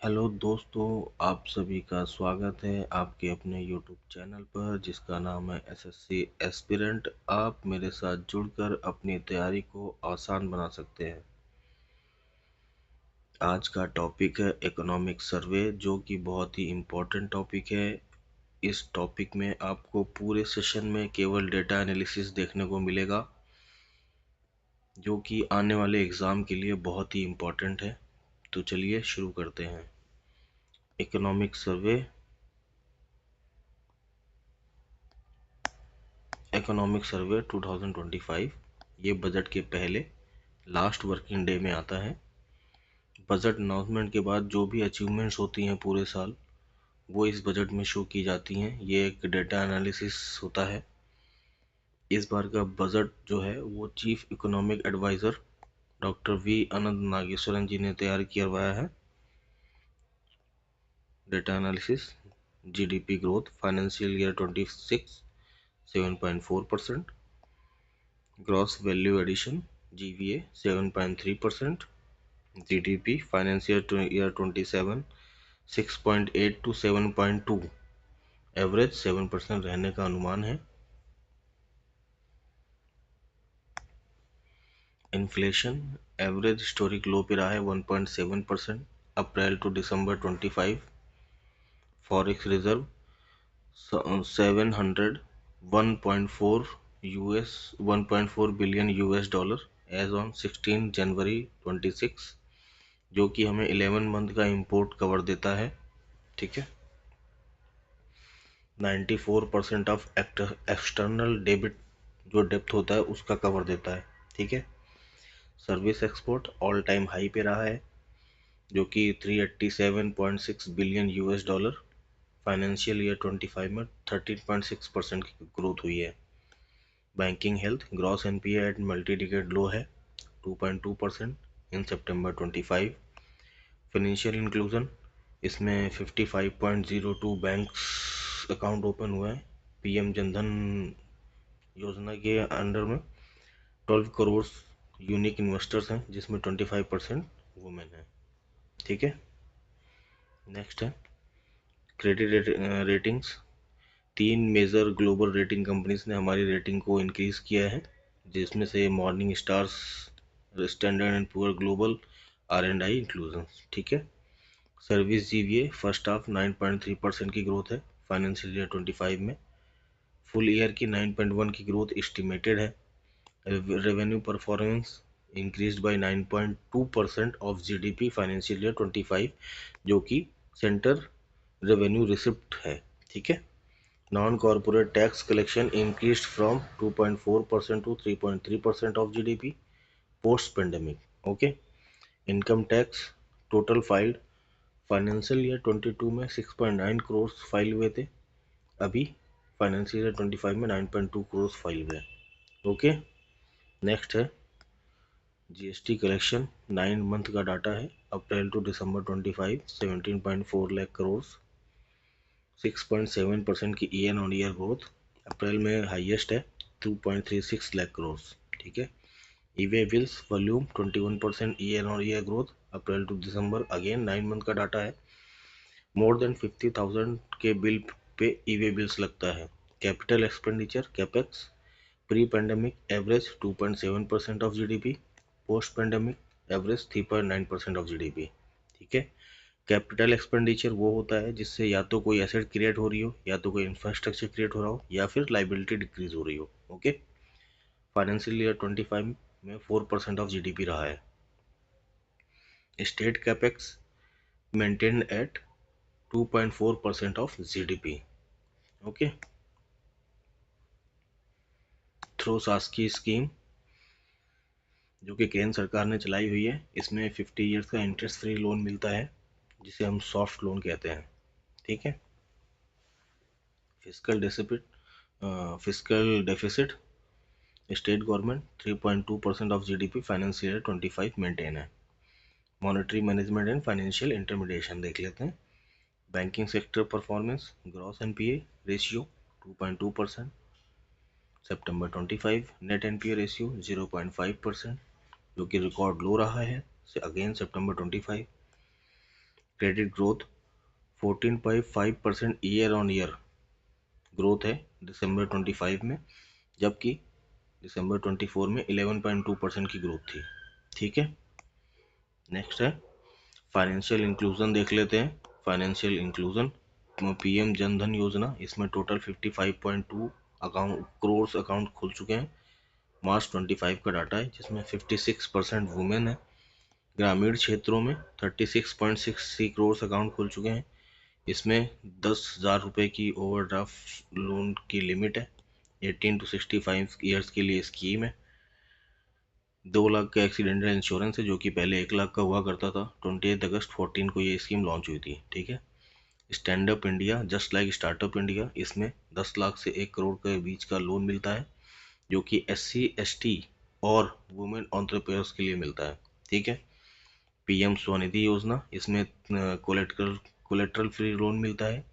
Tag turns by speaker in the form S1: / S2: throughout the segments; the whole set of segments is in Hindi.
S1: हेलो दोस्तों, आप सभी का स्वागत है आपके अपने यूट्यूब चैनल पर जिसका नाम है एसएससी एस्पिरेंट। आप मेरे साथ जुड़कर अपनी तैयारी को आसान बना सकते हैं। आज का टॉपिक है इकोनॉमिक सर्वे, जो कि बहुत ही इम्पोर्टेंट टॉपिक है। इस टॉपिक में आपको पूरे सेशन में केवल डेटा एनालिसिस देखने को मिलेगा, जो कि आने वाले एग्ज़ाम के लिए बहुत ही इम्पोर्टेंट है। तो चलिए शुरू करते हैं। इकोनॉमिक सर्वे, इकोनॉमिक सर्वे 2025 ये बजट के पहले लास्ट वर्किंग डे में आता है। बजट अनाउंसमेंट के बाद जो भी अचीवमेंट्स होती हैं पूरे साल, वो इस बजट में शो की जाती हैं। ये एक डेटा एनालिसिस होता है। इस बार का बजट जो है वो chief economic adviser doctor V Anantha Nageswaran ji ने तैयार करवाया है। Data analysis, GDP growth financial year 26 7.4%, gross value addition GVA 7.3%, GDP financial year 27 6.8 to 7.2, average 7% रहने का अनुमान है। इन्फ्लेशन एवरेज हिस्टोरिक लो पे रहा है 1.7% April to December 25। Forex reserve 700 1.4 US 1.4 billion US dollar as on 16 January 26, जो कि हमें 11 मंथ का इंपोर्ट कवर देता है। ठीक है। 94% ऑफ एक्सटर्नल डेबिट, जो डेप्थ होता है उसका कवर देता है। ठीक है। Service export all time high पे रहा है, जो कि 387.6 billion US dollar. Financial year 25 में 13.6% की ग्रोथ हुई है। Banking health gross NPA at multi decade low है 2.2% इन सितंबर 25। फाइनेंशियल इंक्लूजन, इसमें 55.02 बैंक्स अकाउंट ओपन हुआ है। पीएम जनधन योजना के अंडर में 12 करोड़ यूनिक इन्वेस्टर्स हैं, जिसमें 25% वुमेन है। ठीक है। नेक्स्ट है credit ratings. 3 major global rating companies ने हमारी रेटिंग को इंक्रीज किया है, जिसमें से Morning Stars, Standard and Poor Global, R&I inclusion. ठीक है। सर्विस जीवीए फर्स्ट हाफ 9.3% की ग्रोथ है फाइनेंशियल ईयर 25 में। फुल ईयर की 9.1 की ग्रोथ एस्टिमेटेड है। Revenue performance increased by 9.2% of GDP financial year 25, जो कि सेंटर रेवेन्यू रिसिप्ट है। ठीक है। Non corporate tax collection increased from 2.4% to 3.3% of GDP post pandemic. Okay. Income tax total filed financial year 22 में 6.9 करोड़ फाइल हुए थे। अभी फाइनेंशियल ईयर 25 में 9.2 करोड़ फाइल हुए। ओके। नेक्स्ट है जीएसटी कलेक्शन 9 मंथ का डाटा है। April to December 25 17.4 lakh crore, 6.7% की ईयर ऑन ईयर ग्रोथ। अप्रैल में हाईएस्ट है 2.36 लाख करोड़। ठीक है। Eway bills volume 21% year on year growth. April to December again 9 month का डाटा है। मोर देन 50,000 के बिल पे ईवे बिल्स लगता है। Capital expenditure capex pre pandemic average 2.7% of GDP, post pandemic average 3.9% of GDP. ठीक है। कैपिटल एक्सपेंडिचर वो होता है जिससे या तो कोई एसेट क्रिएट हो रही हो, या तो कोई इंफ्रास्ट्रक्चर क्रिएट हो रहा हो, या फिर लाइबिलिटी डिक्रीज हो रही हो। ओके। फाइनेंशियल ईयर 25 में 4% ऑफ जीडीपी रहा है। State capex maintain at 2.4% of GDP. Okay. Through शासकीय स्कीम, जो कि केंद्र सरकार ने चलाई हुई है, इसमें 50 ईयर्स का इंटरेस्ट फ्री लोन मिलता है, जिसे हम सॉफ्ट लोन कहते हैं। ठीक है। Fiscal deficit, state government 3.2% of GDP financial year 25 maintain है। Monetary management and financial intermediation देख लेते हैं। Banking sector performance gross NPA ratio 2.2%, September 25। Net NPA ratio 0.5%, जो कि रिकॉर्ड लो रहा है से again September 25। Credit growth 14.5% year on year growth है दिसंबर 25 में, जबकि दिसंबर 24 में 11.2% की ग्रोथ थी। ठीक है, नेक्स्ट है फाइनेंशियल इंक्लूजन देख लेते हैं। Financial inclusion PM Jan Dhan योजना, इसमें टोटल 55.2 करोड़ अकाउंट खुल चुके हैं। मार्च 25 का डाटा है, जिसमें 56% वुमेन है। ग्रामीण क्षेत्रों में 36.63 करोड़ अकाउंट खुल चुके हैं। इसमें 10,000 रुपये की ओवरड्राफ्ट लोन की लिमिट है। 18 to 65 ईयर्स के लिए स्कीम है। 2 लाख का एक्सीडेंटल इंश्योरेंस है, जो कि पहले 1 लाख का हुआ करता था। 28 अगस्त 14 को ये स्कीम लॉन्च हुई थी। ठीक है, stand up India just like startup India, इसमें 10 लाख से 1 करोड़ के बीच का लोन मिलता है, जो कि SC ST और वुमेन एंटरप्रेन्योर्स के लिए मिलता है। ठीक है, पीएम स्वनिधि योजना, इसमें कोलेट्रल फ्री लोन मिलता है,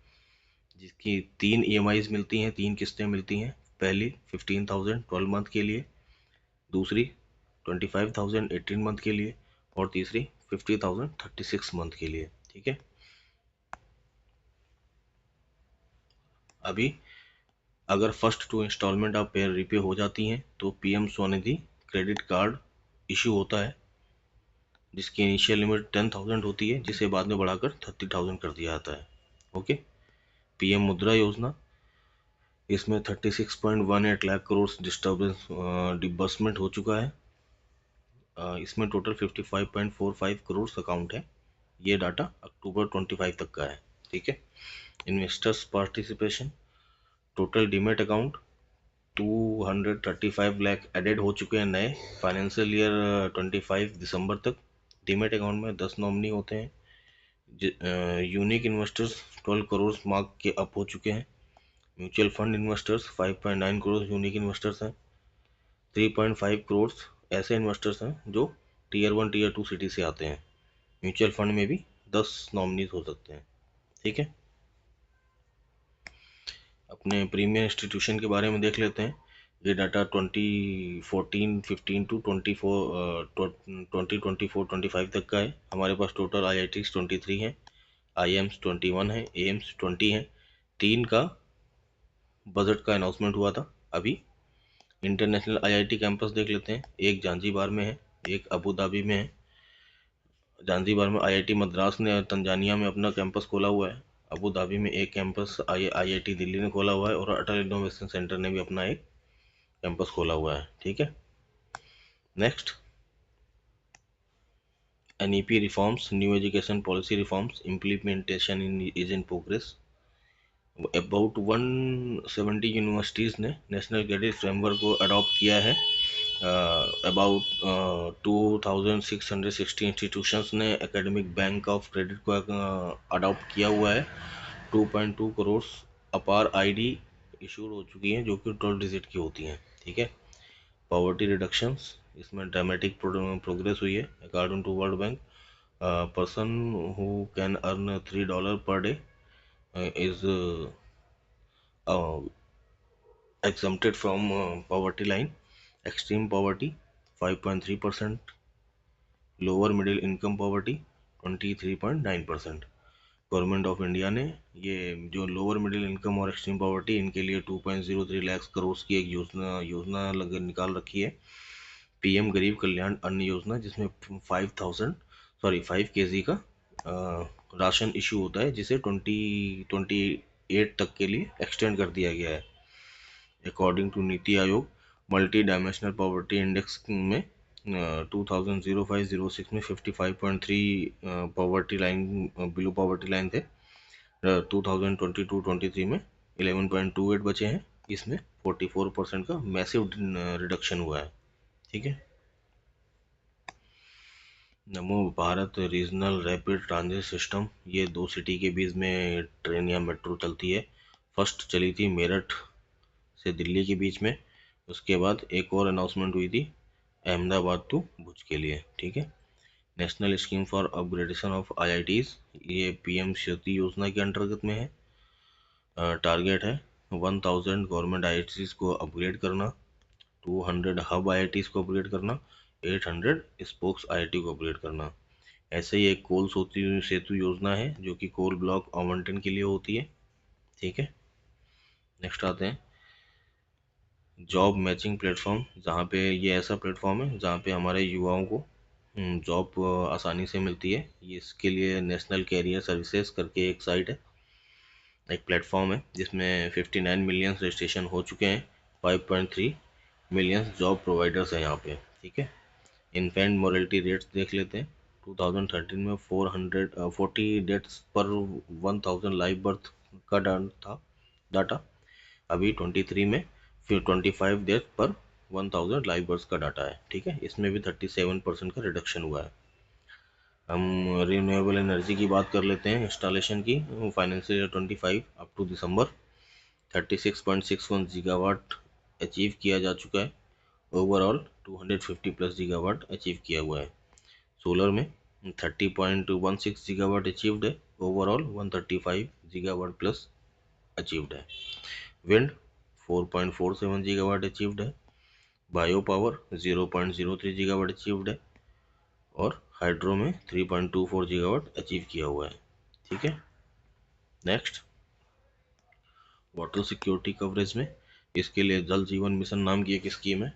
S1: जिसकी 3 EMIs मिलती हैं, 3 किस्तें मिलती हैं। पहली 15,000 12 मंथ के लिए, दूसरी 25,000 18 मंथ के लिए, और तीसरी 50,000 36 मंथ के लिए। ठीक है, अभी अगर फर्स्ट 2 इंस्टॉलमेंट आप पे रिपे हो जाती हैं तो PM Svanidhi credit card issue होता है, जिसकी इनिशियल लिमिट 10,000 होती है, जिसे बाद में बढ़ाकर 30,000 कर दिया जाता है। ओके, पीएम मुद्रा योजना, इसमें 36.18 लाख करोड़ डिसबर्समेंट हो चुका है। इसमें टोटल 55.45 करोड़ अकाउंट है। ये डाटा अक्टूबर 25 तक का है। ठीक है, investors participation, total demat account 235 lakh added हो चुके हैं नए फाइनेंशियल ईयर 25 दिसंबर तक। डीमेट अकाउंट में 10 नॉमिनी होते हैं। यूनिक इन्वेस्टर्स 12 करोड़ मार्क के अप हो चुके हैं। Mutual fund investors 5.9 crore unique investors हैं। 3.5 करोड़ ऐसे इन्वेस्टर्स हैं जो टीयर 1 टीयर 2 सिटी से आते हैं। म्यूचुअल फंड में भी 10 नॉमिनीज हो सकते हैं। ठीक है, अपने प्रीमियर इंस्टीट्यूशन के बारे में देख लेते हैं। ये डाटा 2014-15 टू 2024-25 तक का है। हमारे पास टोटल IITs 23 हैं, IIMs 21 है, AIMS 20 हैं। 3 का बजट का अनाउंसमेंट हुआ था अभी। इंटरनेशनल IIT कैंपस देख लेते हैं। एक जांजीबार में है, एक अबू धाबी में है। जांजीबार में IIT मद्रास ने तंजानिया में अपना कैंपस खोला हुआ है। अबू धाबी में एक कैंपस IIT दिल्ली ने खोला हुआ है, और अटल इनोवेशन सेंटर ने भी अपना एक कैंपस खोला हुआ है। ठीक है, next NEP reforms, new education policy reforms implementation is in progress. About 170 universities ने नेशनल क्रेडिट फ्रेमवर्क को अडॉप्ट किया है। अबाउट 2,660 इंस्टीट्यूशंस ने एकेडमिक बैंक ऑफ क्रेडिट को अडॉप्ट किया हुआ है। 2.2 करोड़ अपार ID इशूड हो चुकी हैं, जो कि 12 डिजिट की होती हैं। ठीक है, पॉवर्टी रिडक्शंस, इसमें ड्रामेटिक प्रोग्रेस हुई है। According to World Bank, person who can earn $3 per day is exempted from poverty line. Extreme poverty 5.3%, lower middle income poverty 23.9%। Government of India ने ये जो लोअर मिडिल इनकम और एक्सट्रीम पॉवर्टी, इनके लिए 2.03 लाख करोड़ की एक योजना निकाल रखी है, पीएम गरीब कल्याण अन्न योजना, जिसमें 5 kg का राशन इशू होता है, जिसे 2028 तक के लिए एक्सटेंड कर दिया गया है। According to NITI Aayog, multi dimensional poverty index में 2005-06 में 55.3 poverty line below poverty line थे। 2022-23 में 11.28 बचे हैं। इसमें 44% का मैसिव रिडक्शन हुआ है। ठीक है, नमो Bharat regional rapid transit system, ये 2 सिटी के बीच में ट्रेन या मेट्रो चलती है। फर्स्ट चली थी मेरठ से दिल्ली के बीच में, उसके बाद एक और अनाउंसमेंट हुई थी अहमदाबाद टू भुज के लिए। ठीक है, national scheme for upgradation of IITs, ये PM ज्योति योजना के अंतर्गत में है। टारगेट है 1000 गवर्नमेंट IITs को अपग्रेड करना, 200 हब IITs को अपग्रेड करना, 800 स्पोक्स IIT को अपग्रेड करना। ऐसे ही एक कोल सेतु योजना है जो कि कोल ब्लॉक आवंटन के लिए होती है। ठीक है, नेक्स्ट आते हैं जॉब मैचिंग प्लेटफॉर्म, जहाँ पे ये ऐसा प्लेटफॉर्म है जहाँ पे हमारे युवाओं को जॉब आसानी से मिलती है। ये इसके लिए नेशनल कैरियर सर्विसेज करके एक साइट है, एक प्लेटफॉर्म है जिसमें 59 मिलियन रजिस्ट्रेशन हो चुके हैं। 5.3 मिलियन जॉब प्रोवाइडर्स हैं यहाँ पे। ठीक है, इन्फेंट मोर्टेलिटी रेट्स देख लेते हैं। 2013 में 440 डेथ्स पर 1000 लाइव बर्थ का डाटा। अभी 23 में फिर 25 डेथ पर 1000 लाइव बर्थ का डाटा है। ठीक है, इसमें भी 37% का रिडक्शन हुआ है। हम रिन्यूएबल एनर्जी की बात कर लेते हैं इंस्टॉलेशन की। Financial year 25 up to December 36.61 gigawatt achieve किया जा चुका है। ओवरऑल 250 प्लस गीगावाट अचीव किया हुआ है। सोलर में 30.16 गीगावाट अचीव्ड है। ओवरऑल 135 गीगावाट प्लस अचीव्ड है। विंड 4.47 गीगावाट अचीव्ड है। बायो पावर 0.03 गीगावाट अचीव्ड है और हाइड्रो में 3.24 गीगावाट अचीव किया हुआ है। ठीक है, नेक्स्ट वाटर सिक्योरिटी कवरेज में इसके लिए जल जीवन मिशन नाम की एक स्कीम है।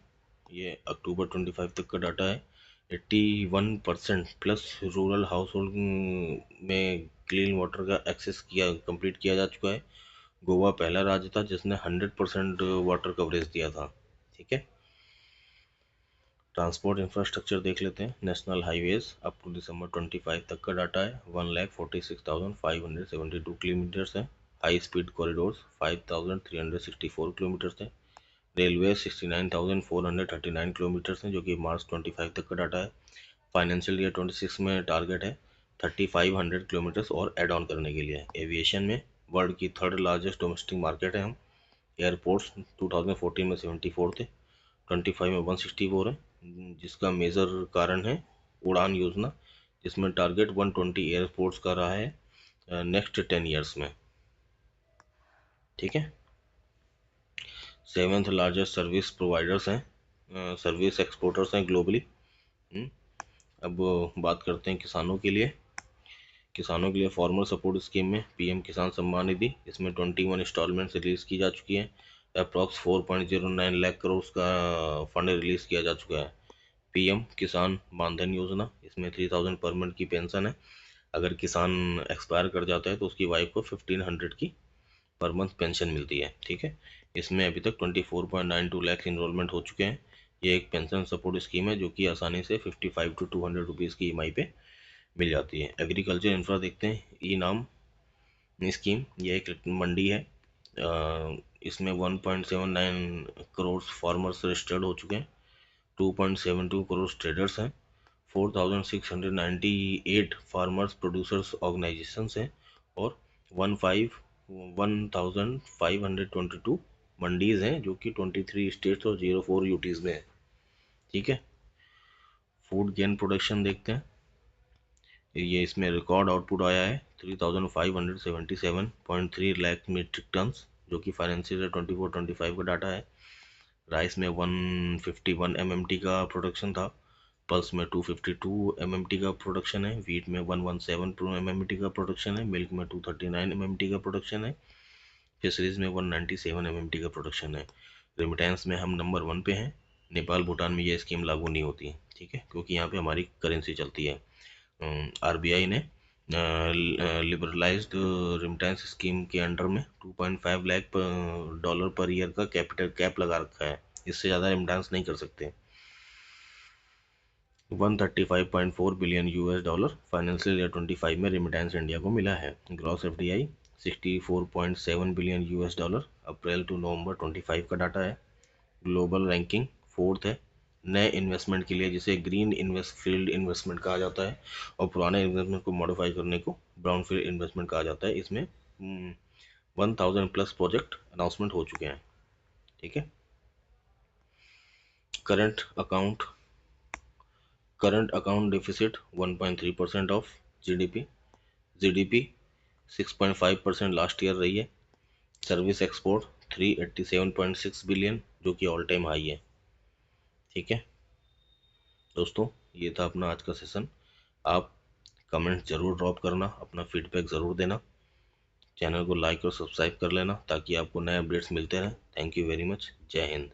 S1: ये अक्टूबर 25 तक का डाटा है। 81% प्लस रूरल हाउस होल्ड में क्लीन वाटर का एक्सेस कंप्लीट किया जा चुका है। गोवा पहला राज्य था जिसने 100% वाटर कवरेज दिया था। ठीक है, ट्रांसपोर्ट इंफ्रास्ट्रक्चर देख लेते हैं। National highways up to December 25 तक का डाटा है। 1,46,572 किलोमीटर्स है। हाई स्पीड कॉरिडोर्स 5,364 किलोमीटर्स है। रेलवे 69,439 किलोमीटर्स हैं जो कि मार्च 25 तक का डाटा है। फाइनेंशियल ईयर 26 में टारगेट है 3,500 किलोमीटर्स और एड ऑन करने के लिए। एविएशन में वर्ल्ड की थर्ड लार्जेस्ट डोमेस्टिक मार्केट है हम। एयरपोर्ट्स 2014 में 74 थे, 25 में 164 है, जिसका मेजर कारण है उड़ान योजना, जिसमें टारगेट 120 एयरपोर्ट्स का रहा है नेक्स्ट 10 ईयर्स में। ठीक है, सेवेंथ लार्जेस्ट सर्विस प्रोवाइडर्स हैं, सर्विस एक्सपोर्टर्स हैं ग्लोबली। अब बात करते हैं किसानों के लिए। किसानों के लिए फार्मर सपोर्ट स्कीम में पीएम किसान सम्मान निधि, इसमें 21 इंस्टॉलमेंट्स रिलीज़ की जा चुकी हैं। अप्रॉक्स 4.09 लाख करोड़ का फंड रिलीज़ किया जा चुका है। पीएम किसान मानधन योजना, इसमें 3000 पर मंथ की पेंशन है। अगर किसान एक्सपायर कर जाता है तो उसकी वाइफ को 1500 की पर मंथ पेंशन मिलती है। ठीक है, इसमें अभी तक 24.92 लाख इनरोलमेंट हो चुके हैं। ये एक पेंशन सपोर्ट स्कीम है जो कि आसानी से 55 to 200 रुपीज़ की ईएमआई पे मिल जाती है। एग्रीकल्चर इंफ्रा देखते हैं। ई नाम स्कीम, ये एक मंडी है। इसमें 1.79 करोड़ फार्मर्स रजिस्टर्ड हो चुके हैं। 2.72 करोड़ ट्रेडर्स हैं। 4,698 फार्मर्स प्रोड्यूसर्स ऑर्गेनाइजेशंस हैं और 1,522 मंडीज़ हैं जो कि 23 स्टेट्स और 04 यूटीज़ में है। ठीक है, फूड गेन प्रोडक्शन देखते हैं। ये इसमें रिकॉर्ड आउटपुट आया है 3,577.3 लाख मीट्रिक टन्स, जो कि फाइनेंशियल 24-25 का डाटा है। राइस में 151 MMT का प्रोडक्शन था। पल्स में 252 MMT का प्रोडक्शन है। वीट में 117 MMT का प्रोडक्शन है। मिल्क में 239 MMT का प्रोडक्शन है। फिशरीज में 197 MMT का प्रोडक्शन है। रेमिटेंस में हम नंबर 1 पे हैं। नेपाल भूटान में ये स्कीम लागू नहीं होती है। ठीक है, क्योंकि यहाँ पे हमारी करेंसी चलती है। आरबीआई ने लिबरलाइज्ड रेमिटेंस स्कीम के अंडर में 2.5 लाख डॉलर पर ईयर का कैपिटल कैप लगा रखा है। इससे ज़्यादा रेमिटेंस नहीं कर सकते। 135.4 billion US dollar financial year 25 में रेमिटेंस इंडिया को मिला है। Gross FDI 64.7 billion US dollar April to November 25 का डाटा है। ग्लोबल रैंकिंग 4th है। नए इन्वेस्टमेंट के लिए, जिसे ग्रीन फील्ड इन्वेस्टमेंट कहा जाता है, और पुराने इन्वेस्टमेंट को मॉडिफाई करने को ब्राउन फील्ड इन्वेस्टमेंट कहा जाता है। इसमें 1000 प्लस प्रोजेक्ट अनाउंसमेंट हो चुके हैं। ठीक है, current account deficit 1.3% of GDP. GDP 6.5% last year रही है। सर्विस एक्सपोर्ट 387.6 बिलियन, जो कि ऑल टाइम हाई है। ठीक है दोस्तों, ये था अपना आज का सेशन। आप कमेंट ज़रूर ड्रॉप करना, अपना फीडबैक ज़रूर देना। चैनल को लाइक और सब्सक्राइब कर लेना ताकि आपको नए अपडेट्स मिलते रहें। Thank you very much. जय हिंद।